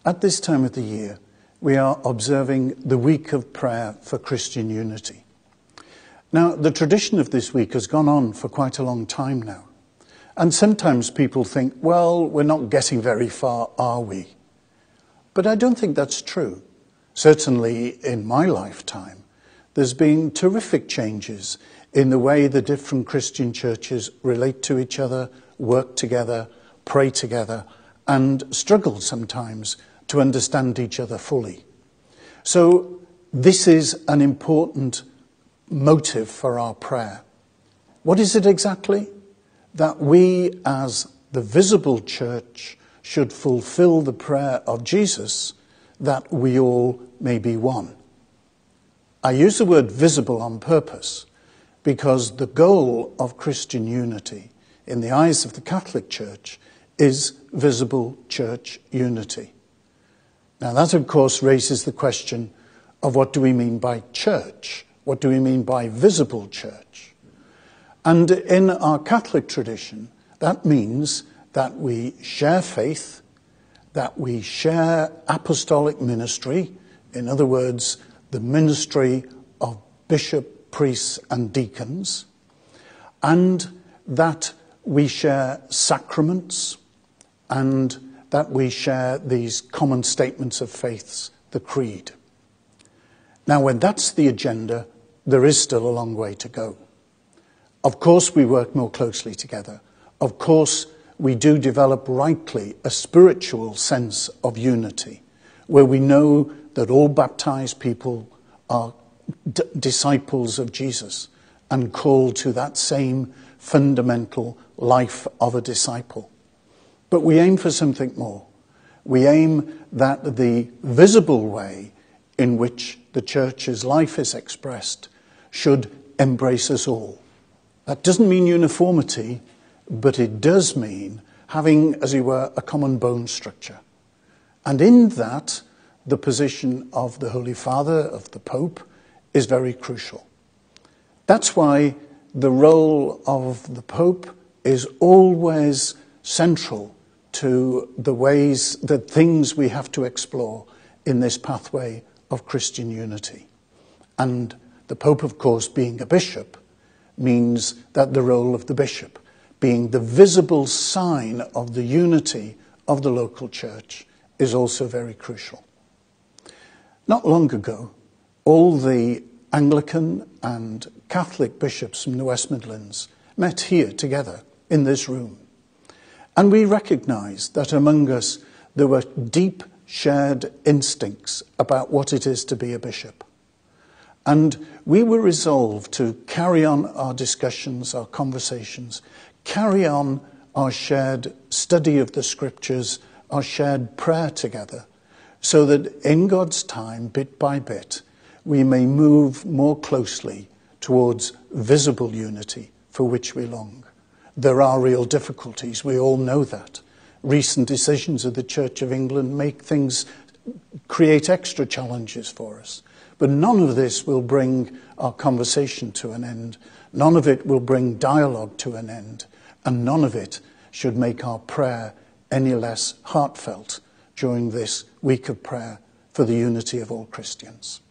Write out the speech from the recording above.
At this time of the year, we are observing the week of prayer for Christian unity. Now, the tradition of this week has gone on for quite a long time now. And sometimes people think, well, we're not getting very far, are we? But I don't think that's true. Certainly in my lifetime, there's been terrific changes in the way the different Christian churches relate to each other, work together, pray together, and struggle sometimes to understand each other fully. So this is an important motive for our prayer. What is it exactly? That we as the visible church should fulfill the prayer of Jesus, that we all may be one. I use the word visible on purpose because the goal of Christian unity in the eyes of the Catholic Church is visible church unity. Now that, of course, raises the question of what do we mean by church? What do we mean by visible church? And in our Catholic tradition, that means that we share faith, that we share apostolic ministry, in other words, the ministry of bishop, priests and deacons, and that we share sacraments, and that we share these common statements of faiths, the creed. Now, when that's the agenda, there is still a long way to go. Of course, we work more closely together. Of course, we do develop rightly a spiritual sense of unity, where we know that all baptized people are disciples of Jesus and called to that same fundamental life of a disciple. But we aim for something more. We aim that the visible way in which the church's life is expressed should embrace us all. That doesn't mean uniformity, but it does mean having, as it were, a common bone structure. And in that, the position of the Holy Father, of the Pope, is very crucial. That's why the role of the Pope is always central to the ways, the things we have to explore in this pathway of Christian unity. And the Pope, of course, being a bishop, means that the role of the bishop, being the visible sign of the unity of the local church, is also very crucial. Not long ago, all the Anglican and Catholic bishops from the West Midlands met here together in this room. And we recognised that among us there were deep shared instincts about what it is to be a bishop. And we were resolved to carry on our discussions, our conversations, carry on our shared study of the scriptures, our shared prayer together, so that in God's time, bit by bit, we may move more closely towards visible unity for which we long. There are real difficulties, we all know that. Recent decisions of the Church of England create extra challenges for us. But none of this will bring our conversation to an end. None of it will bring dialogue to an end. And none of it should make our prayer any less heartfelt during this week of prayer for the unity of all Christians.